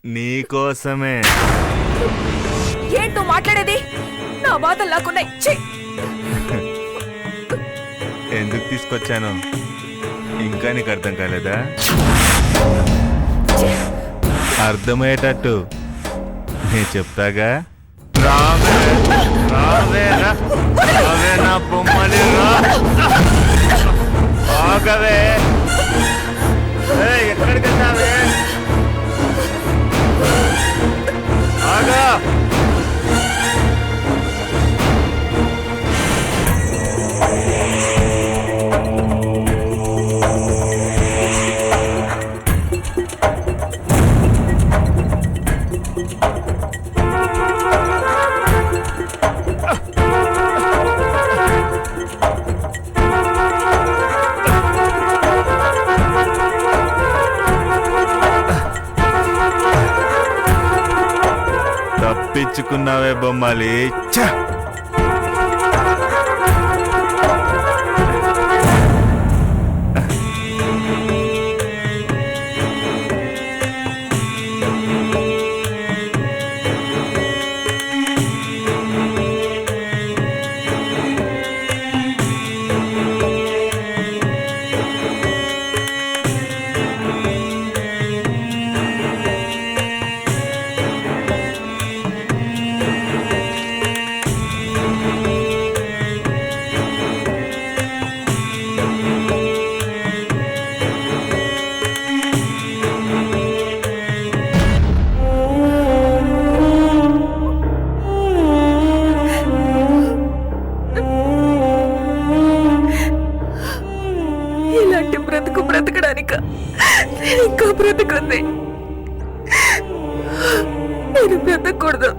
నీకోసమే. ఏంటో మాట్లాడేది? నా బాధలు నాకున్నాయి. ఎందుకు తీసుకొచ్చాను ఇంకా నీకు అర్థం కాలేదా? అర్థమయ్యేటట్టు నేను చెప్తాగా. రావే రావే రావే నా బొమ్మలి ఆగవే. ఎక్కడికి వెళ్తావే? ఆగా. తప్పించుకున్నావే బొమ్మాలి. బ్రతకడానిక ఇంకా బ్రతకుంది. నేను బ్రతకూడదు,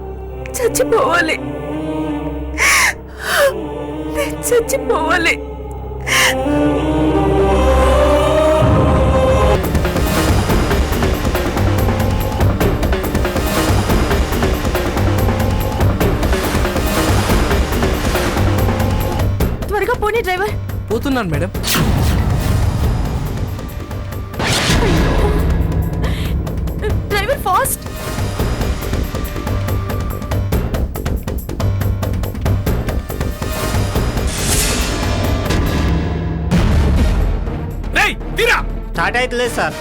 చచ్చిపోవాలి. నేను చచ్చిపోవాలి. త్వరగా పోనీ డ్రైవర్. పోతున్నాను మేడం. Driver fast. స్టార్ట్ అవుతలేదు సార్.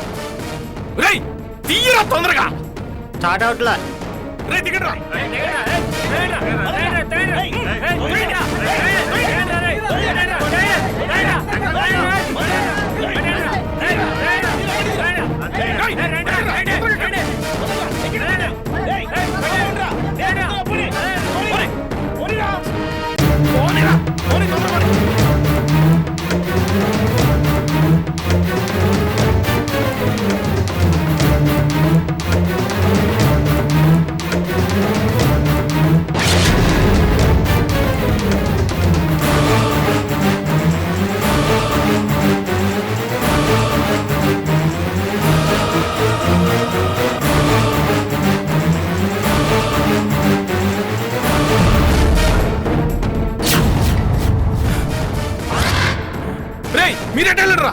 తీయరా తొందరగా. స్టార్ట్ అవుట్లా. మీరేట వెళ్ళరా?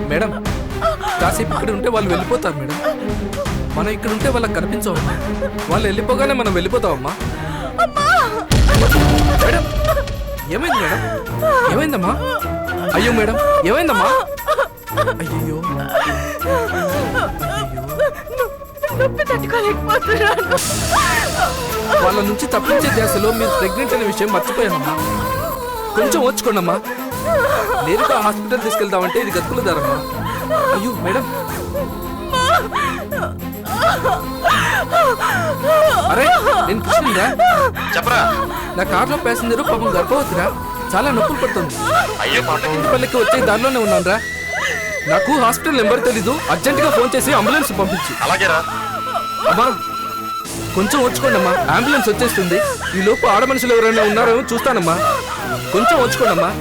మేడం కాసేపు ఇక్కడ ఉంటే వాళ్ళు వెళ్ళిపోతారు మేడం. మనం ఇక్కడ ఉంటే వాళ్ళకి కనిపించవమ్మా. వాళ్ళు వెళ్ళిపోగానే మనం వెళ్ళిపోతామమ్మా. మేడం ఏమైంది మేడం? ఏమైందమ్మా? అయ్యో మేడం ఏమైందమ్మా? అయ్యో వాళ్ళ నుంచి తప్పించే ధ్యాసలో మీరు ప్రెగ్నెంట్ అనే విషయం మర్చిపోయానమ్మా. కొంచెం ఓర్చుకోండమ్మా. నేరుగా హాస్పిటల్ తీసుకెళ్దామంటే ఇది గతుకులదారమ్మా. అయ్యో మేడం. అరే నేను కృష్ణురా. చెప్పరా. నా కార్లో ప్యాసింజర్ పాపం గర్భవతిరా. చాలా నొప్పులు పడుతుంది. పల్లెకి వచ్చే దారిలోనే ఉన్నాను రా. నాకు హాస్పిటల్ నెంబర్ తెలీదు. అర్జెంట్ గా ఫోన్ చేసి అంబులెన్స్ పంపించు. అలాగేరా. అమ్మా కొంచెం వచ్చుకోండి అమ్మా. అంబులెన్స్ వచ్చేస్తుంది. ఈ లోపు ఆడ మనుషులు ఎవరైనా ఉన్నారో చూస్తానమ్మా. కొంచెం వచ్చుకోండమ్మా.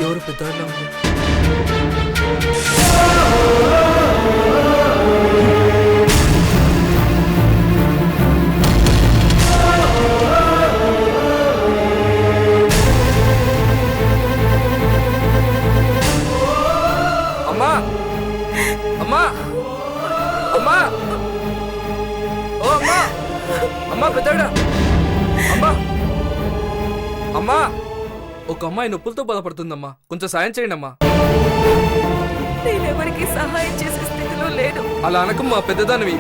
ఎవరు పెద్దవాళ్ళ ఉంది? అమ్మా అమ్మా అమ్మా ఓ అమ్మా అమ్మా పెద్దడా అమ్మా అమ్మా ఒక అమ్మాయి నొప్పులతో బాధపడుతుందమ్మా, కొంచెం సాయం చేయండి అమ్మా. నేనెవరికి సహాయం చేసే స్థితిలో లేను. అలా అనకమ్మా, పెద్దదానివి.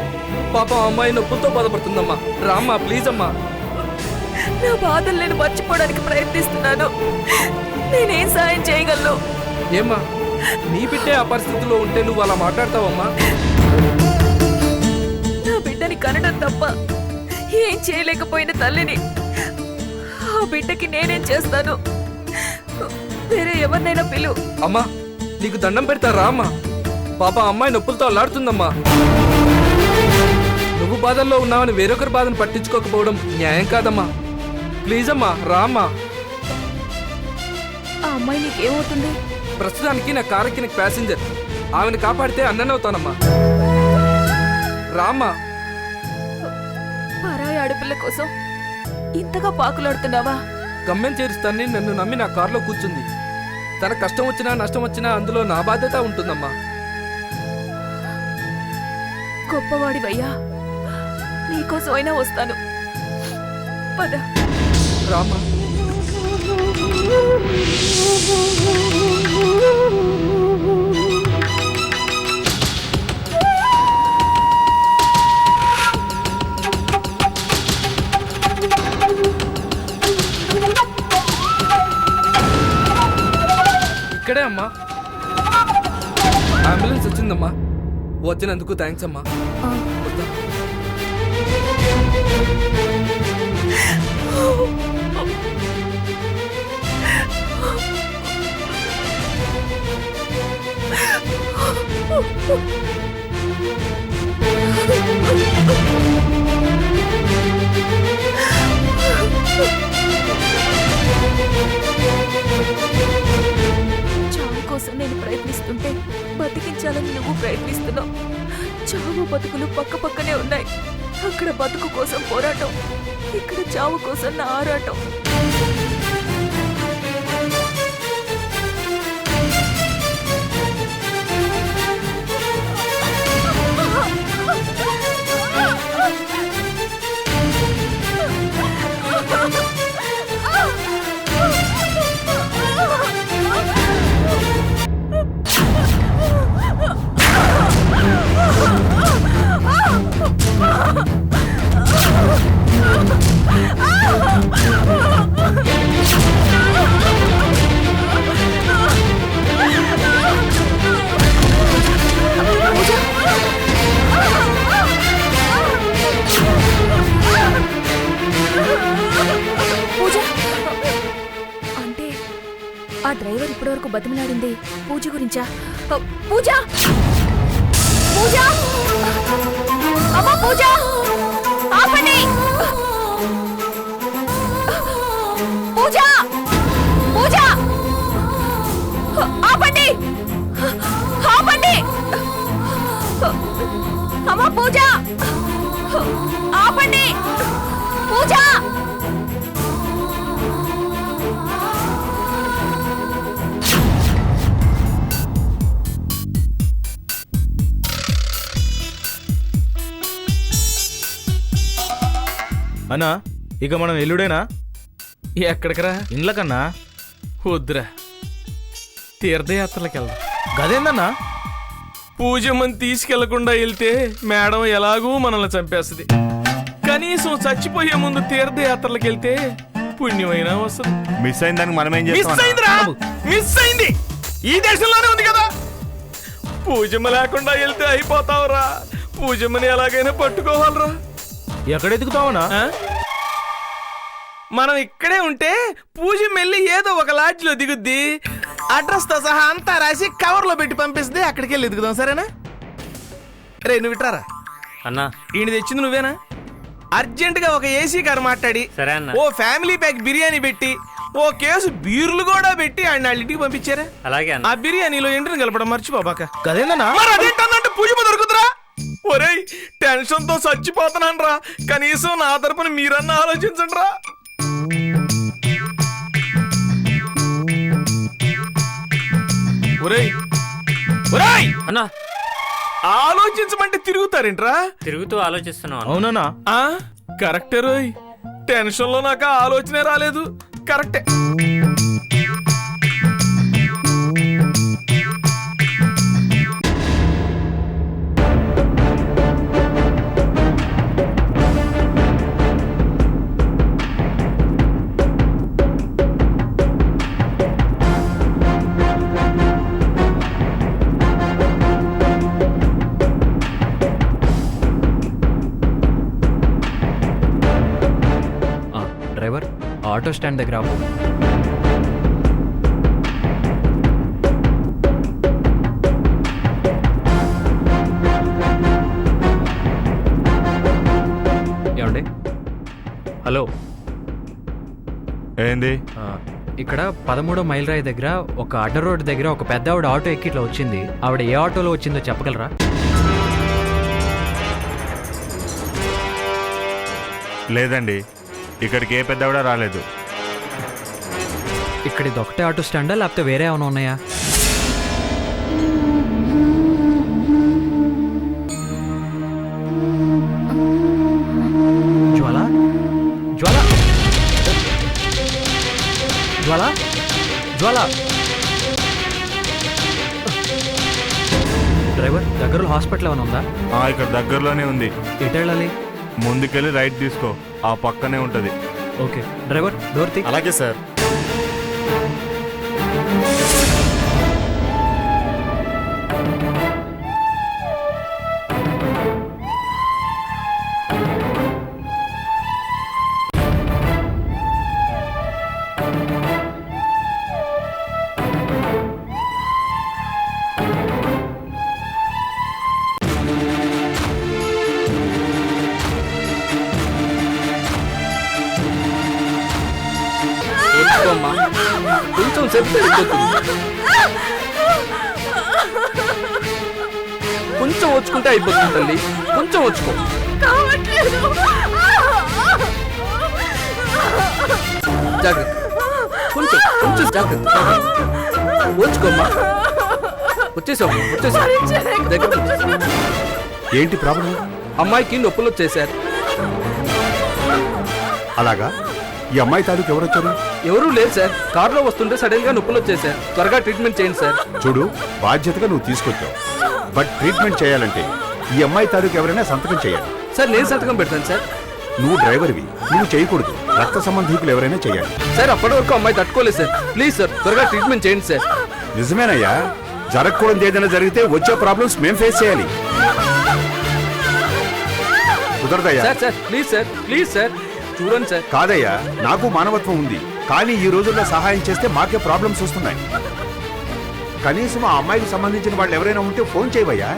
పాపం అమ్మాయి నొప్పులతో బాధపడుతుందమ్మా. రామ్మా ప్లీజ్ అమ్మా. నా బాధలు నేను మర్చిపోవడానికి ప్రయత్నిస్తున్నాను. నేనేం సాయం చేయగలను? ఏమ్మా, నీ బిడ్డే ఆ పరిస్థితిలో ఉంటే నువ్వు అలా మాట్లాడతావమ్మా? నా బిడ్డని కనడం తప్ప ఏం చేయలేకపోయిన తల్లిని ఆ బిడ్డకి నేనేం చేస్తాను? వేరే ఎవరినైనా పిలు. అమ్మా నీకు దండం పెడతారా అమ్మా? పాప అమ్మాయి నొప్పులతో అల్లాడుతుందమ్మా. నువ్వు బాధల్లో ఉన్నావని వేరొకరి బాధను పట్టించుకోకపోవడం న్యాయం కాదమ్మా. ప్లీజ్ అమ్మా రామ్మా. ఆ అమ్మాయి నీకేమవుతుంది? ప్రస్తుతానికి నా కారెక్కిన ప్యాసింజర్. ఆమెను కాపాడితే అన్ననవుతానమ్మా. రామ్మా. పరాయి ఆడపిల్ల కోసం ఇంతగా పాకులాడుతున్నావా? గమ్యం చేరుస్తానని నన్ను నమ్మి నా కారులో కూర్చుంది. తన కష్టం వచ్చినా నష్టం వచ్చినా అందులో నా బాధ్యత ఉంటుందమ్మా. గొప్పవాడివయ్యా, నీకోసం అయినా వస్తాను. పద. రామ్మా. ఇక్కడే అమ్మా. అంబులెన్స్ వచ్చిందమ్మా. వచ్చినందుకు థ్యాంక్స్ అమ్మా. వద్దా. చావు కోసం నేను ప్రయత్నిస్తుంటే బతికించాలని నువ్వు ప్రయత్నిస్తున్నావు. చావు బతుకులు పక్క పక్కనే ఉన్నాయి. అక్కడ బతుకు కోసం పోరాటం, ఇక్కడ చావు కోసం నా ఆరాటం. ఆ డ్రైవర్ ఇప్పటివరకు బతిమలాడింది పూజ గురించా? పూజ పూజ అమ్మా పూజ ఆపండి పూజ పూజ ఆపండి ఆపండి అమ్మా పూజ ఆపండి పూజ అన్నా ఇక మనం ఎల్లుడేనా? ఎక్కడికరా? ఇండ్లకన్నా. వద్దురా, తీర్థయాత్రలకు వెళ్దాం. గదేందన్నా? పూజమ్మని తీసుకెళ్లకుండా వెళ్తే మేడం ఎలాగూ మనల్ని చంపేస్తుంది. కనీసం చచ్చిపోయే ముందు తీర్థయాత్రలకు వెళ్తే పుణ్యమైనా వస్తుంది. మిస్ అయిన దానికి మనం ఏం మిస్ చేస్తాం? అయిందిరా, మిస్ అయింది. ఈ దేశంలోనే ఉంది కదా. పూజమ్మ లేకుండా వెళ్తే అయిపోతావురా. పూజమ్మని ఎలాగైనా పట్టుకోవాలరా. ఎక్కడ ఎదుగుతావనా? ఆ? మనం ఇక్కడే ఉంటే పూజ మెల్లి ఏదో ఒక లాడ్జ్ లో దిగుద్ది. అడ్రస్ తో సహా అంతా రాసి కవర్ లో పెట్టి పంపిస్తే అక్కడికి వెళ్ళి ఎదుగుదాం. సరేనా? రే నువ్వు ఇట్రారా. అన్నా ఈయన తెచ్చింది నువ్వేనా? అర్జెంట్ గా ఒక ఏసీ కారు మాట్లాడి సరే అన్న. ఓ ఫ్యామిలీ ప్యాక్ బిర్యానీ పెట్టి ఓ కేసు బీర్లు కూడా పెట్టి ఆయన వాళ్ళ ఇంటికి పంపించారా? అలాగే అన్న. ఆ బిర్యానీలో ఎంట్రీని కలపడం మర్చిపోబాక. గదేందన్నా? మరి అదేంటంటే పూజ దొరుకుతురా. ఒరేయ్ టెన్షన్ తో చచ్చిపోతున్నాను రా. కనీసం నా తరపున మీరన్నా ఆలోచించండి రా. ఒరేయ్ ఒరేయ్ అన్నా ఆలోచించమంటే తిరుగుతారేంట్రా? తిరుగుతూ ఆలోచిస్తున్నావు అన్న. అవునన్నా? ఆ కరెక్టే రోయ్. టెన్షన్ లో నాకు ఆ ఆలోచనే రాలేదు. కరెక్టే. డ్రైవర్ ఆటో స్టాండ్ దగ్గర ఆపు. ఏమండి? హలో, ఏంది? ఇక్కడ 13వ మైల్ రాయి దగ్గర ఒక అడ్డ రోడ్ దగ్గర ఒక పెద్ద ఆవిడ ఆటో ఎక్కి ఇట్లా వచ్చింది. ఆవిడ ఏ ఆటోలో వచ్చిందో చెప్పగలరా? లేదండి, ఇక్కడికి ఏ పెద్ద కూడా రాలేదు. ఇక్కడ ఇది ఒకటే ఆటో స్టాండా లేకపోతే వేరే ఏమైనా ఉన్నాయా? జ్వాల జ్వాల జ్వాల జ్వాల డ్రైవర్, దగ్గరలో హాస్పిటల్ ఏమైనా ఉందా? ఇక్కడ దగ్గరలోనే ఉంది. ఎటు వెళ్ళాలి? ముందుకెళ్ళి రైట్ తీసుకో, ఆ పక్కనే ఉంటది. ఓకే డ్రైవర్, డోర్ తీ. అలాగే సార్. కొంచెం చెప్తే కొంచెం వచ్చుకుంటే అయిపోతుంది తల్లి. కొంచెం వచ్చుకో. జాగ్రత్త, కొంచెం కొంచెం జాగ్రత్త. వచ్చుకోమ్మా. వచ్చేసావు దగ్గర. ఏంటి ప్రాబ్లం? అమ్మాయికి నొప్పులు వచ్చేసారు. అలాగా? ఈ అమ్మాయి తాలూకు ఎవరొచ్చారు? ఎవరూ లేదు సార్. కారులో వస్తుంటే సడన్ గా నొప్పులు వచ్చేసారు. త్వరగా ట్రీట్మెంట్ చేయండి సార్. చూడు, బాధ్యతగా నువ్వు తీసుకొచ్చావు, బట్ ట్రీట్మెంట్ చేయాలంటే ఈ అమ్మాయి తాలూకు ఎవరైనా సంతకం చేయాలి. సార్ నేను సంతకం పెడతాను సార్. నువ్వు డ్రైవర్వి, నువ్వు చేయకూడదు. రక్త సంబంధికులు ఎవరైనా చేయాలి. సార్ అప్పటి వరకు అమ్మాయి తట్టుకోలేదు సార్. ప్లీజ్ సార్ త్వరగా ట్రీట్మెంట్ చేయండి సార్. నిజమేనయ్యా, జరగకూడదు ఏదైనా జరిగితే వచ్చే ప్రాబ్లమ్స్ మేం ఫేస్ చేయాలి. కుదరదయ్యా. Sir sir please sir, please sir చూడండి సార్. కాదయ్యా, నాకు మానవత్వం ఉంది, కానీ ఈ రోజుల్లో సహాయం చేస్తే మాకే ప్రాబ్లమ్స్ వస్తున్నాయి. కనీసం ఆ అమ్మాయికి సంబంధించిన వాళ్ళు ఎవరైనా ఉంటే ఫోన్ చేయవయ్యా.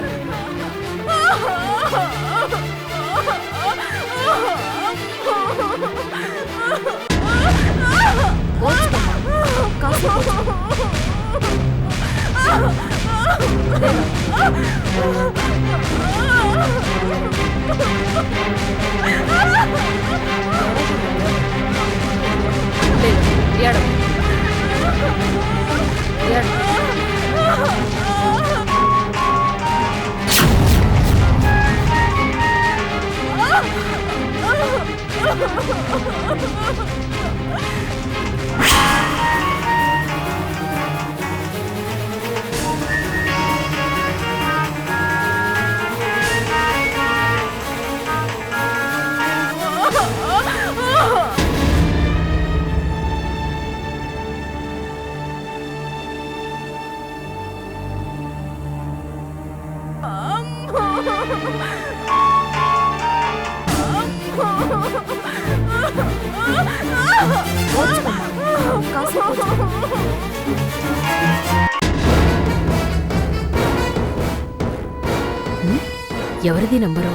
ఎవరిది నంబరు?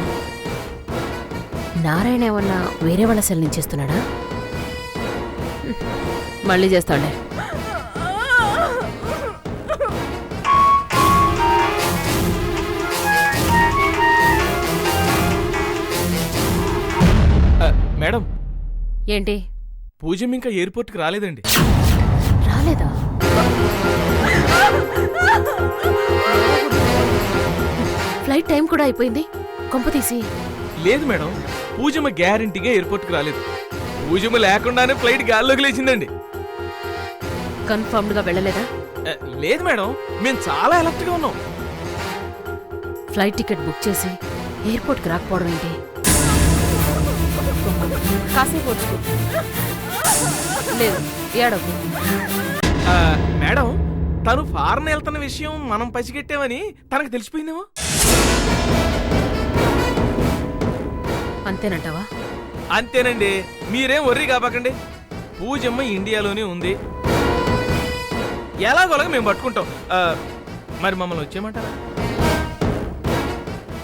నారాయణ ఏమన్నా వేరే వాళ్ళ సెల్ నుంచి చేస్తున్నాడా? మళ్ళీ చేస్తాడే. మేడం, ఏంటి? పూజం ఇంకా ఎయిర్పోర్ట్కి రాలేదండి. రాలేదా? ఫ్లైట్ టైం కూడా అయిపోయింది. కొంపతీసి లేదు మేడం, పూజమ్మ గ్యారంటీగా ఎయిర్పోర్ట్కి రాలేదు. పూజమ్మ లేకుండానే ఫ్లైట్ గాల్లోకి లేచిందండి. కన్ఫర్మ్డ్ గా వెళ్ళలేదా? లేదు మేడం, మేము చాలా అలర్ట్ గా ఉన్నాం. ఫ్లైట్ టికెట్ బుక్ చేసి ఎయిర్పోర్ట్ కి రాకపోవడం ఏంటి? కాసేపు వచ్చు. లేదు, ఏడవు. మేడం, తను ఫారెన్ వెళ్తున్న విషయం మనం పసిగట్టామని తనకు తెలిసిపోయిందేమో. అంతేనంటావా? అంతేనండి, మీరేం వర్రీ కాపాకండి. పూజమ్మ ఇండియాలోనే ఉంది. ఎలాగోలాగా మేము పట్టుకుంటాం. మరి మమ్మల్ని వచ్చేయమంటారా?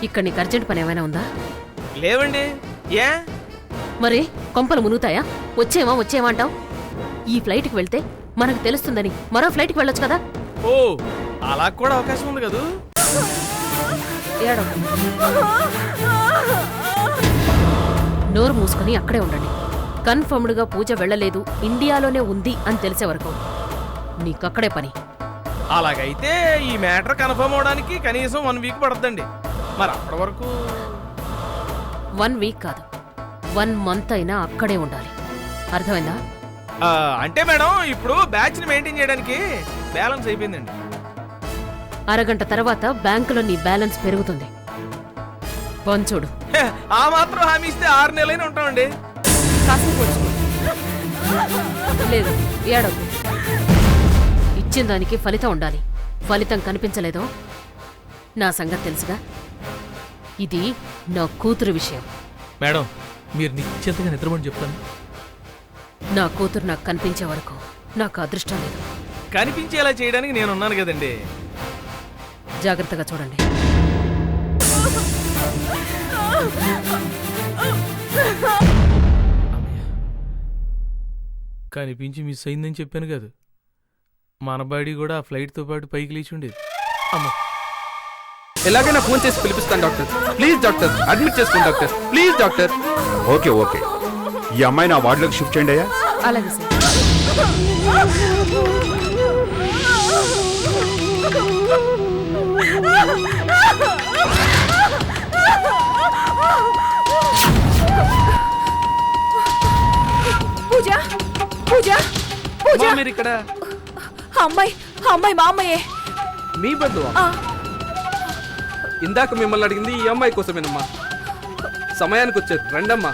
ఇక్కడ నీకు అర్జెంట్ పని ఏమైనా ఉందా? లేవండి. ఏ మరి కొంపలు మునుగుతాయా? వచ్చేమా అంటావు? ఈ ఫ్లైట్కి వెళ్తే మనకు తెలుస్తుందని మరో ఫ్లైట్కి వెళ్ళొచ్చు కదా. ఓ, అలా కూడా అవకాశం ఉంది కదా. ఏడవ. నోరు మూసుకొని అక్కడే ఉండండి. కన్ఫర్మ్డ్గా పూజ వెళ్ళలేదు, ఇండియాలోనే ఉంది అని తెలిసే వరకు నీకక్కడే పని. అలాగైతే ఈ మ్యాటర్ కన్ఫర్మ్ అవడానికి కనీసం 1 వీక్ పడుతుందండి. మరి అప్పటి వరకు 1 వీక్ కాదు, 1 మంత్ అయినా అక్కడే ఉండాలి. అర్థమైందా? అంటే మేడం, ఇప్పుడు బ్యాచ్ ని మెయింటైన్ చేయడానికి బ్యాలెన్స్ అయిపోయిందండి. అరగంట తర్వాత బ్యాంకులో నీ బ్యాలెన్స్ పెరుగుతుంది. పంచుడు. ఆ మాత్రం హామీ ఇస్తే 6 నెలలైనా ఉంటామండి. లేదు, ఏడవు. ఇచ్చిన దానికి ఫలితం ఉండాలి. ఫలితం కనిపించలేదో నా సంగతి తెలుసుగా. ఇది నా కూతురు విషయం. మేడం, మీరు నిశ్చింతగా నిద్రపోండి చెప్తాను. నా కూతురు నాకు కనిపించే వరకు నాకు అదృష్టం లేదు. కనిపించేలా చేయడానికి నేనున్నాను కదండి. జాగ్రత్తగా చూడండి. కనిపించి మిస్ అయిందని చెప్పాను కదా. మన బాడీ కూడా ఆ ఫ్లైట్తో పాటు పైకి లేచి ఉండేది. అమ్మ, ఎలాగైనా ఫోన్ చేసి పిలిపిస్తాను డాక్టర్. ప్లీజ్ డాక్టర్, అడ్మిట్ చేసుకోండి doctor. Please doctor. Okay okay, ఈ అమ్మాయిని ఆ వార్డులోకి షిఫ్ట్ చేయండి అయ్యా. అలాగే సార్. పూజ పూజ పూజ, మీరు ఇక్కడ? అమ్మాయి మా అమ్మాయే. మీ బంధువా? ఇందాక మిమ్మల్ని అడిగింది ఈ అమ్మాయి కోసమేనమ్మా. సమయానికి వచ్చారు, రండమ్మా.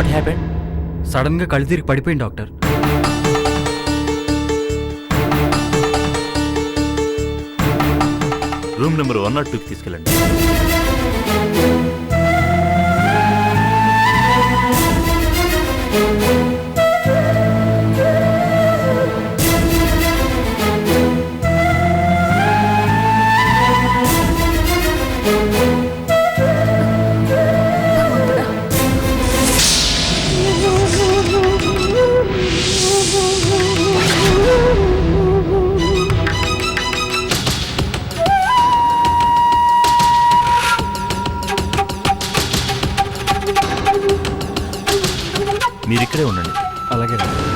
What happened? సడన్గా కళ్ళు తిరిగి పడిపోయింది డాక్టర్. రూమ్ నెంబర్ 102కి తీసుకెళ్ళండి. మీరు ఇక్కడే ఉండండి. అలాగే డాక్టర్.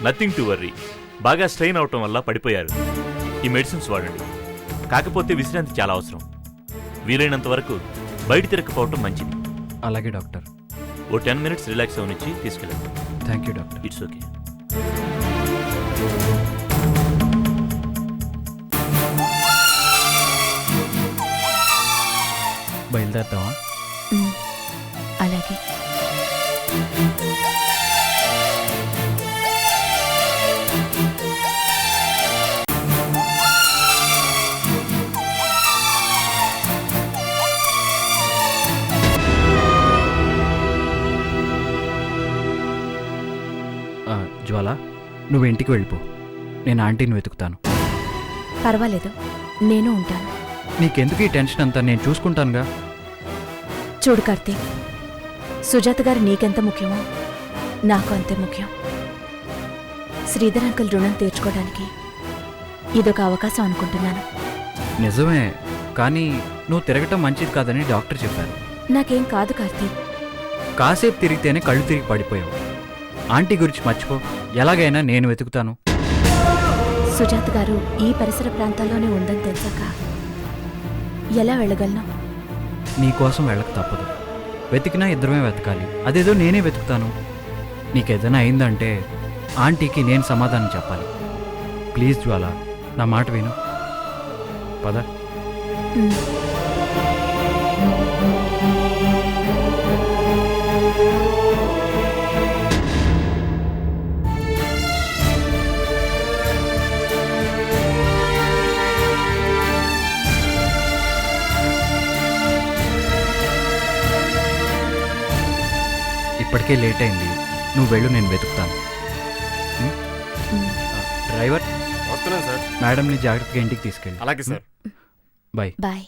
Nothing to worry. బాగా స్ట్రెయిన్ అవటం వల్ల పడిపోయారు. ఈ మెడిసిన్స్ వాడండి. కాకపోతే విశ్రాంతి చాలా అవసరం. వీలైనంత వరకు బయట తిరగకపోవటం మంచిది. అలాగే డాక్టర్. ఓ 10 మినిట్స్ రిలాక్స్ అవనిచ్చి తీసుకెళ్ళండి. Thank you doctor. It's okay. బయలుదేరుతావా? అలాగే. జ్వాల, నువ్వు ఇంటికి వెళ్ళిపో. నేను ఆంటీని వెతుకుతాను. పర్వాలేదు, నేను ఉంటాను. నీకెందుకు ఈ టెన్షన్ అంతా? నేను చూసుకుంటానుగా. చూడు కార్తీక్, సుజాత గారు నీకెంత ముఖ్యమో నాకు అంతే ముఖ్యం. శ్రీధర్ అంకుల్ రుణం తీర్చుకోవడానికి ఇదొక అవకాశం అనుకుంటున్నాను. నిజమే, కానీ నువ్వు తిరగటం మంచిది కాదని డాక్టర్ చెప్పారు. నాకేం కాదు కార్తీక్. కాసేపు తిరిగితేనే కళ్ళు తిరిగి పడిపోయావు. ఆంటీ గురించి మర్చిపో. ఎలాగైనా నేను వెతుకుతాను. సుజాత గారు ఈ పరిసర ప్రాంతాల్లోనే ఉందని తెలిసాక ఎలా వెళ్ళగలను? నీకోసం వెళ్ళక తప్పదు. వెతికినా ఇద్దరమే వెతకాలి. అదేదో నేనే వెతుకుతాను. నీకేదైనా అయిందంటే ఆంటీకి నేను సమాధానం చెప్పాలి. ప్లీజ్ జ్వాల, నా మాట విను. పద. ఇప్పటికే లేట్ అయింది, నువ్వు వెళ్ళు, నేను వెతుకుతాను. డ్రైవర్ వస్తున్నాను సార్. మేడంని జాగ్రత్తగా ఇంటికి తీసుకెళ్ళి. అలాగే సార్. బాయ్. బాయ్.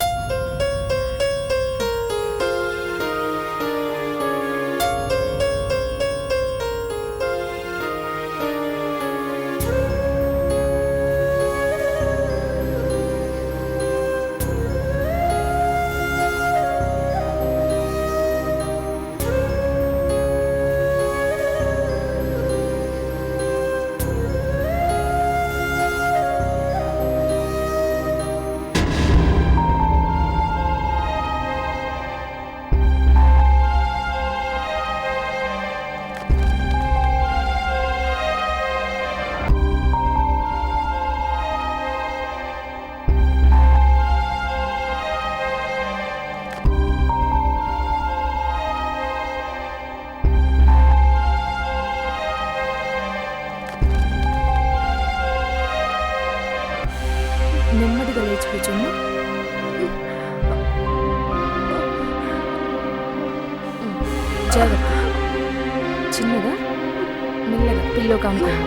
నెమ్మదిగా లేచి కూర్చోండి. జాగ్రత్త, చిన్నగా మెల్లగా పిల్లో కానుకోండి.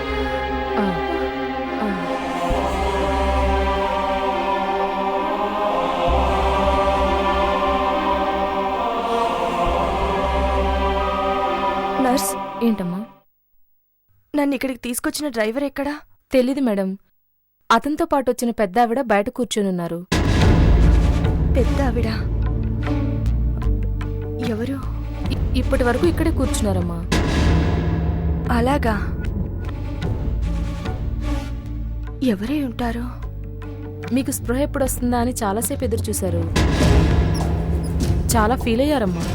నర్స్, ఏంటమ్మా? నన్ను ఇక్కడికి తీసుకొచ్చిన డ్రైవర్ ఎక్కడా? తెలీదు మేడం. అతనితో పాటు వచ్చిన పెద్ద ఆవిడ బయట కూర్చొనున్నారు. పెద్ద ఆవిడ ఎవరు? ఇప్పటి వరకు ఇక్కడే కూర్చున్నారమ్మా. అలాగా, ఎవరే ఉంటారు? మీకు స్పృహ ఎప్పుడు వస్తుందా అని చాలాసేపు ఎదురు చూశారు. చాలా ఫీల్ అయ్యారమ్మా.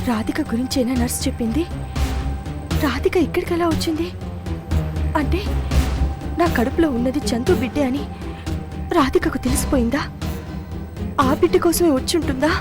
రాధిక గురించేనా నర్స్ చెప్పింది? రాధిక ఇక్కడికి ఎలా వచ్చింది? అంటే నా కడుపులో ఉన్నది చందు బిడ్డే అని రాధికకు తెలిసిపోయిందా? ఆ బిడ్డ కోసమే వచ్చి ఉంటుందా?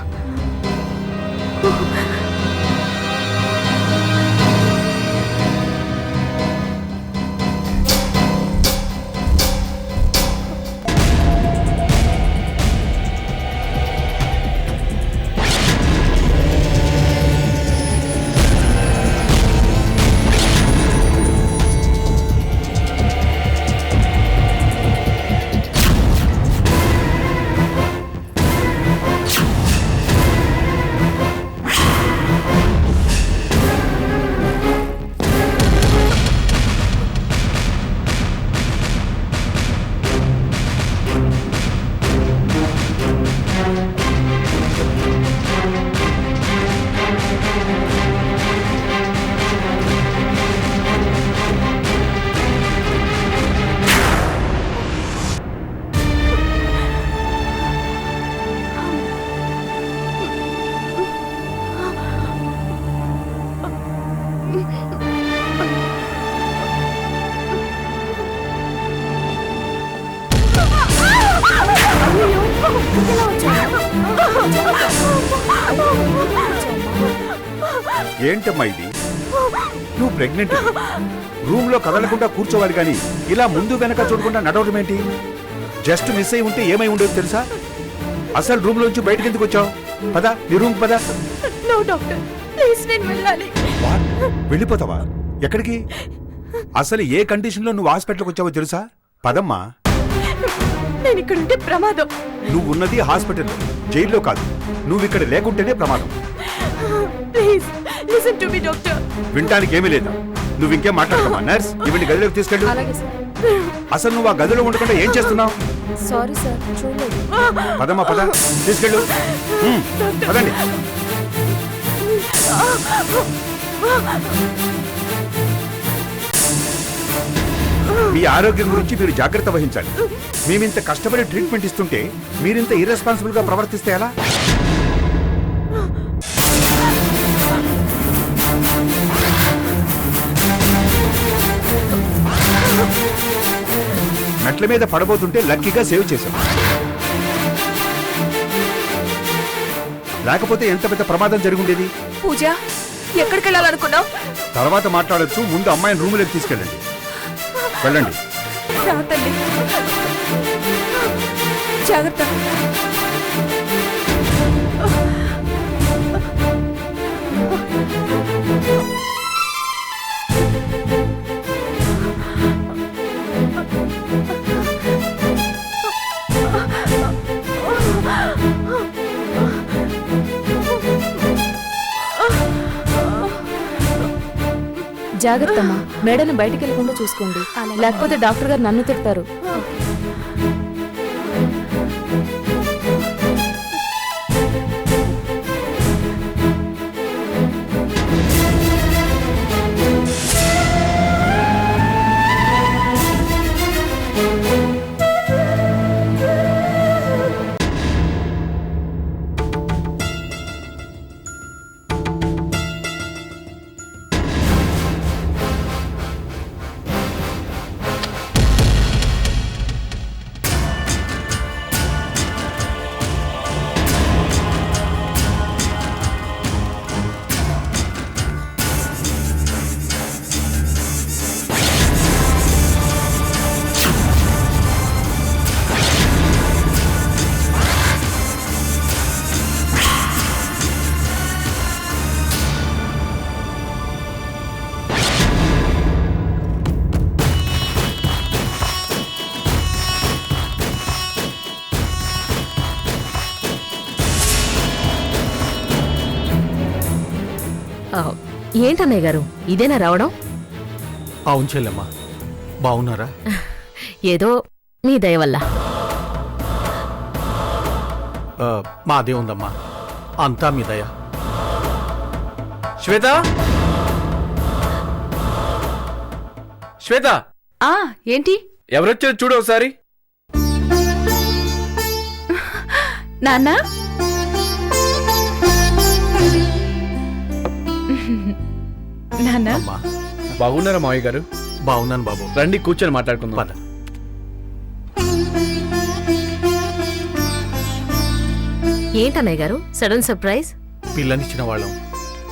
ఏంటమ్మా ఇది? నువ్వు ప్రెగ్నెంట్. రూమ్ లో కదలకుండా కూర్చోవాలి కానీ ఇలా ముందు వెనక చూడకుండా నడవడం ఏంటి? జస్ట్ మిస్ అయి ఉంటే ఏమై ఉండేది తెలుసా? అసలు రూమ్ లోంచి బయటకు ఎందుకు వచ్చావు? పద, నీ రూమ్ పద. నో డాక్టర్, ప్లీజ్ నేను వెళ్ళాలి. వాట్? వెళ్ళిపోతావా? ఎక్కడికి? అసలు ఏ కండిషన్ లో నువ్వు హాస్పిటల్కి వచ్చావో తెలుసా? పదమ్మా. నేను ఇక్కడ ఉంటే ప్రమాదం. నువ్వు ఉన్నది హాస్పిటల్, జైల్లో కాదు. నువ్వు ఇక్కడ లేకుంటేనే ప్రమాదం. Please listen to me doctor. వినటానికి ఏమీ లేదు. నువ్వు ఇంకేం మాట్లాడకమ్మా. నర్స్, ఇవన్నీ గదిలోకి తీసుకెళ్ళు. అలాగే సార్. అసలు నువ్వు ఆ గదిలో ఉండకుండా ఏం చేస్తున్నావు? సారీ సార్, చూడలేదు. పదమ్మా, పద, తీసుకెళ్ళు. పదండి. మీ ఆరోగ్యం గురించి మీరు జాగ్రత్త వహించాలి. మేమింత కష్టపడి ట్రీట్మెంట్ ఇస్తుంటే మీరింత ఇర్రెస్పాన్సిబుల్ గా ప్రవర్తిస్తే ఎలా? మెట్ల మీద పడబోతుంటే లక్కీగా సేవ్ చేశాం. లేకపోతే ఎంత పెద్ద ప్రమాదం జరుగుండేది. పూజ, ఎక్కడికి వెళ్ళాలనుకున్నావు? తర్వాత మాట్లాడొచ్చు. ముందు అమ్మాయిని రూములోకి తీసుకెళ్ళండి. వెళ్ళండి. రా తల్లి, జాగ్రత్త. జాగ్రత్తమ్మా, మేడను బయటికి వెళ్ళకుండా చూసుకోండి, లేకపోతే డాక్టర్ గారు నన్ను తిడతారు. ఏంటన్నయ్య గారు, ఇదేనా రావడం? అవును చెల్లెమ్మా, బాగున్నారా? ఏదో మీ దయ వల్ల. మాదే ఉందమ్మా, అంతా మీ దయ. శ్వేత, శ్వేత, ఏంటి? ఎవరొచ్చారు చూడు ఒకసారి. నాన్న, నాన్న, అమ్మా, బాగున్నారా మావయ్య గారు? బాగున్నాను బాబు. రండి కూర్చొని మాట్లాడుకుందాం. పద. ఏంటన్నయ్య గారు సడన్ సర్ప్రైజ్? పిల్లనిచ్చిన వాళ్ళం,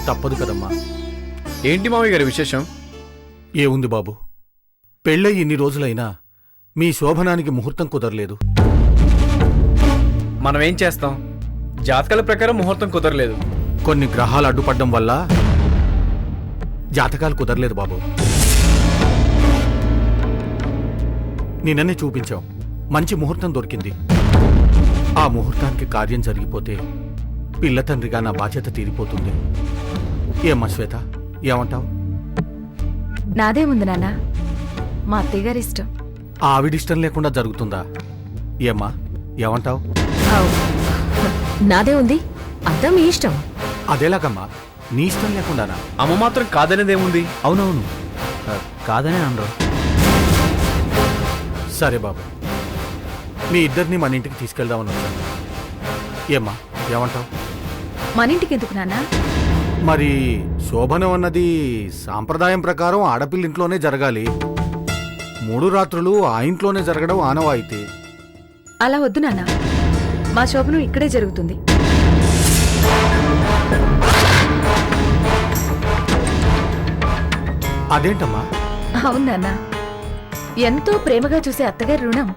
తప్పదు కదమ్మా. ఏంటి మావయ్య గారి విశేషం? ఏముంది బాబు, పెళ్ళై ఇన్ని రోజులైనా మీ శోభనానికి ముహూర్తం కుదరలేదు. మనం ఏం చేస్తాం, జాతకాల ప్రకారం ముహూర్తం కుదరలేదు. కొన్ని గ్రహాలు అడ్డుపడ్డం వల్ల జాతకాలు కుదరలేదు బాబు. నిన్ననే చూపించాం, మంచి ముహూర్తం దొరికింది. ఆ ముహూర్తానికి కార్యం జరిగిపోతే పిల్ల తండ్రిగా నా బాధ్యత తీరిపోతుంది. ఏమ్మా శ్వేత, ఏమంటావు? నాదేముంది నాన్న, మా అత్తయ్య గారి ఇష్టం. ఆవిడిష్టం లేకుండా జరుగుతుందా? ఏమ్మా, ఏమంటావు? నాదే ఉంది, అంతా మీ ఇష్టం. అదేలాగమ్మా, నీ ఇష్టం లేకుండానా? అమ్మ మాత్రం కాదనేదేముంది? అవునవును, కాదనే అనరు. సరే బాబు, మీ ఇద్దరిని మన ఇంటికి తీసుకెళ్దామని వచ్చాను. ఏమ్మా, ఏమంటావు? మన ఇంటికి ఎందుకు నాన్న? మరి శోభనం అన్నది సాంప్రదాయం ప్రకారం ఆడపిల్ల ఇంట్లోనే జరగాలి. 3 రాత్రులు ఆ ఇంట్లోనే జరగడం ఆనవాయితీ. అలా వద్దు నాన్న, మా శోభనం ఇక్కడే జరుగుతుంది. అదేంటమ్మా? అవును నాన్న, ఎంతో ప్రేమగా చూసే అత్తగారి రుణం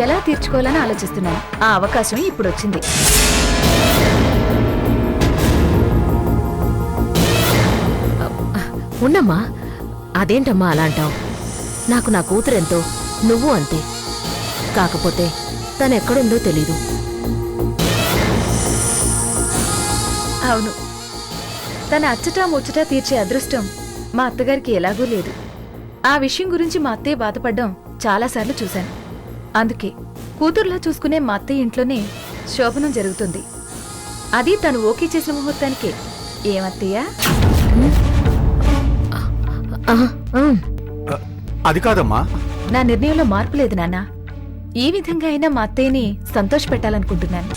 ఎలా తీర్చుకోవాలని ఆలోచిస్తున్నాను. ఆ అవకాశం ఇప్పుడు వచ్చింది. ఉన్నమ్మా, అదేంటమ్మా అలా అంటావు? నాకు నా కూతురెంతో నువ్వు అంతే. కాకపోతే తను ఎక్కడుందో తెలీదు. అవును, తన అచ్చటా ముచ్చటా తీర్చే అదృష్టం మా అత్తగారికి ఎలాగూ లేదు. ఆ విషయం గురించి మా అత్తయ్య బాధపడ్డం చాలాసార్లు చూశాను. అందుకే కూతురులా చూసుకునే మా అత్తయ్య ఇంట్లోనే శోభనం జరుగుతుంది. అది తను ఓకే చేసిన ముహూర్తానికే. ఏమత్తయ్యా? అది కాదమ్మా. నా నిర్ణయంలో మార్పు లేదు నాన్న. ఈ విధంగా అయినా మా అత్తయ్యని సంతోషపెట్టాలనుకుంటున్నాను.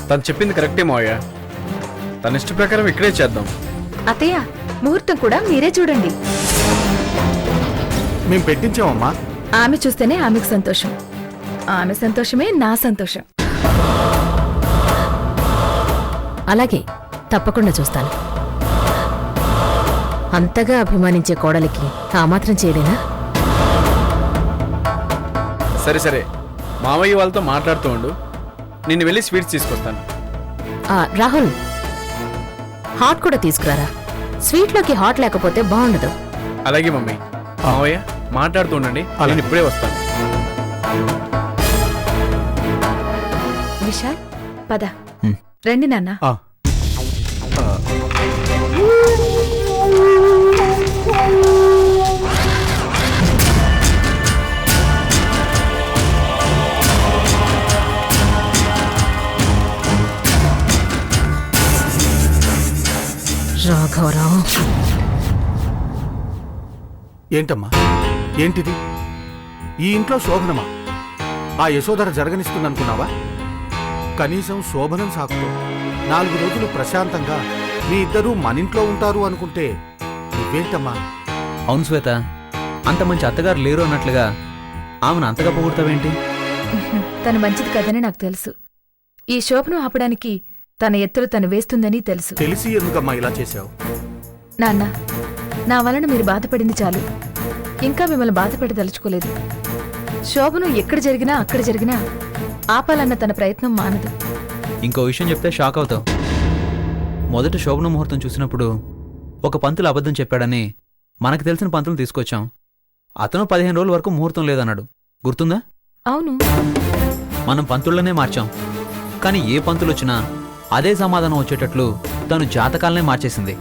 తను చెప్పింది కరెక్టే మావయ్య. తన ఇష్ట ప్రకారం ఇక్కడే చేద్దాం. అత్తయ్య, ముహూర్తం కూడా మీరే చూడండి. మేం పెట్టించామమ్మా. ఆమె చూస్తేనే ఆమెకు సంతోషం, ఆమె సంతోషమే నా సంతోషం. అలాగే, తప్పకుండా చూస్తాను. అంతగా అభిమానించే కోడలికి ఆ మాత్రం చేయలేనా? సరే సరే, మావయ్య వాళ్ళతో మాట్లాడుతూ ఉండు. నిన్ను వెళ్ళి స్వీట్స్ తీసుకొస్తాను. రాహుల్, హాట్ కూడా తీసుకురారా. స్వీట్లోకి హాట్ లేకపోతే బాగుండదు. అలాగే మమ్మీ. మావయ్య మాట్లాడుతూ ఉండండి, నేను ఇప్పుడే వస్తాను. విశాల్, పద. రండి నాన్న. రాఘవరావు, ఏంటమ్మా? ఏంటిది? ఈ ఇంట్లో శోభనమా? ఆ యశోధర జరగనిస్తుందనుకున్నావా? కనీసం శోభనం సాకుతో 4 రోజులు ప్రశాంతంగా మీ ఇద్దరూ మనింట్లో ఉంటారు అనుకుంటే నువ్వేంటమ్మా? అవును శ్వేత, అంత మంచి అత్తగారు లేరు అన్నట్లుగా ఆమెను అంతగా పొగుడతావేంటి? తను మంచిది కదని నాకు తెలుసు. ఈ శోభనం ఆపడానికి తన ఎత్తులు తను వేస్తుందని తెలుసు. తెలిసి ఎందుకమ్మా ఇలా చేశావు? నాన్న, నా వలన మీరు బాధపడింది చాలు. ఇంకా మిమ్మల్ని బాధపెట్టదలుచుకోలేదు. శోభనం ఎక్కడ జరిగినా అక్కడ జరిగినా ఆపాలన్న తన ప్రయత్నం మానదు. ఇంకో విషయం చెప్తే షాక్ అవుతావు. మొదట శోభన ముహూర్తం చూసినప్పుడు ఒక పంతులు అబద్ధం చెప్పాడని మనకు తెలిసిన పంతులు తీసుకొచ్చాం. అతను 15 రోజుల వరకు ముహూర్తం లేదన్నాడు. గుర్తుందా? అవును. మనం పంతుళ్లనే మార్చాం. కానీ ఏ పంతులు వచ్చినా అదే సమాధానం వచ్చేటట్లు తను జాతకాలనే మార్చేసింది.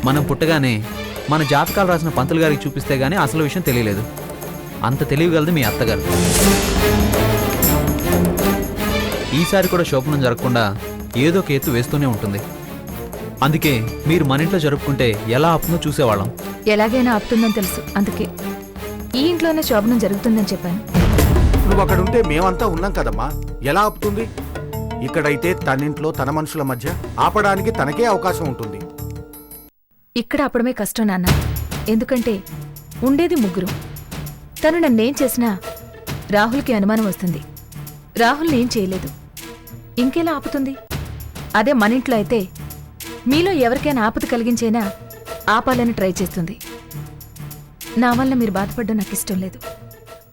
మనం పుట్టగానే మన జాతకాలు రాసిన పంతులు గారికి చూపిస్తే గానీ అసలు విషయం తెలియలేదు. అంత తెలియగలదు మీ అత్తగారు. ఈసారి కూడా శోభనం జరగకుండా ఏదో ఒక ఎత్తు వేస్తూనే ఉంటుంది. అందుకే మీరు మన ఇంట్లో జరుపుకుంటే ఎలా ఆపుతుందో చూసేవాళ్ళం. ఎలాగైనా ఆపుతుందని తెలుసు. అందుకే ఈ ఇంట్లోనే శోభనం జరుగుతుందని చెప్పాను. నువ్వు అక్కడుంటే మేమంతా ఉన్నాం కదమ్మా. ఎలా ఆపుతుంది? ఇక్కడైతే తనింట్లో తన మనుషుల మధ్య ఆపడానికి తనకే అవకాశం ఉంటుంది. ఇక్కడ ఆపడమే కష్టం నాన్న. ఎందుకంటే ఉండేది 3. తను నన్నేం చేసినా రాహుల్కి అనుమానం వస్తుంది. రాహుల్ని ఏం చేయలేదు, ఇంకెలా ఆపుతుంది? అదే మన ఇంట్లో అయితే మీలో ఎవరికైనా ఆపద కలిగించైనా ఆపాలని ట్రై చేస్తుంది. నా వల్ల మీరు బాధపడ్డం నాకు ఇష్టం లేదు.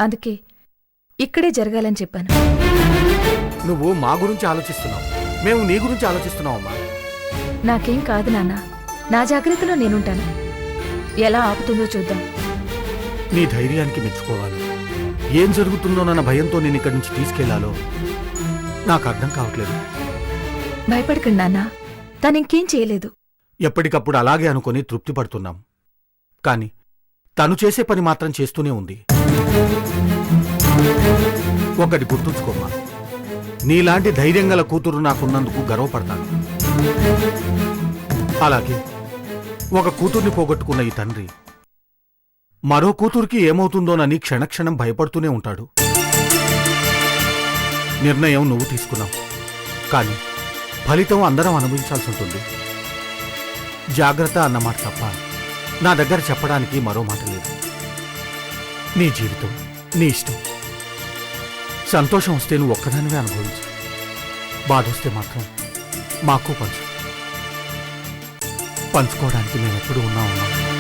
అందుకే ఇక్కడే జరగాలని చెప్పాను. నువ్వు మా గురించి ఆలోచిస్తున్నావు, మేము నీ గురించి ఆలోచిస్తున్నావమ్మా. నాకేం కాదు నాన్న, నా జాగ్రత్తలో నేనుంటాను. ఎలా ఆపుతుందో చూద్దాం. నీ ధైర్యానికి మెచ్చుకోవాలి. ఏం జరుగుతుందోనన్న భయంతో నేను ఇక్కడి నుంచి తీసుకెళ్లాలో నాకు అర్థం కావట్లేదు. భయపడకండి నాన్న, తనింకేం చేయలేదు. ఎప్పటికప్పుడు అలాగే అనుకుని తృప్తి పడుతున్నాం. కాని తను చేసే పని మాత్రం చేస్తూనే ఉంది. ఒకటి గుర్తుంచుకోమ్మా, నీలాంటి ధైర్యం గల కూతురు నాకున్నందుకు గర్వపడతాను. అలాగే ఒక కూతుర్ని పోగొట్టుకున్న ఈ తండ్రి మరో కూతురికి ఏమవుతుందోనని క్షణక్షణం భయపడుతూనే ఉంటాడు. నిర్ణయం నువ్వు తీసుకున్నావు, కానీ ఫలితం అందరం అనుభవించాల్సి ఉంటుంది. జాగ్రత్త అన్నమాట తప్ప నా దగ్గర చెప్పడానికి మరో మాట లేదు. నీ జీవితం నీ ఇష్టం. సంతోషం వస్తే నువ్వు ఒక్కదానివే అనుభవించు, బాధ వస్తే మాత్రం మాకు పంచు. పంచుకోవడానికి మేము ఎప్పుడు ఉన్నామమ్మా.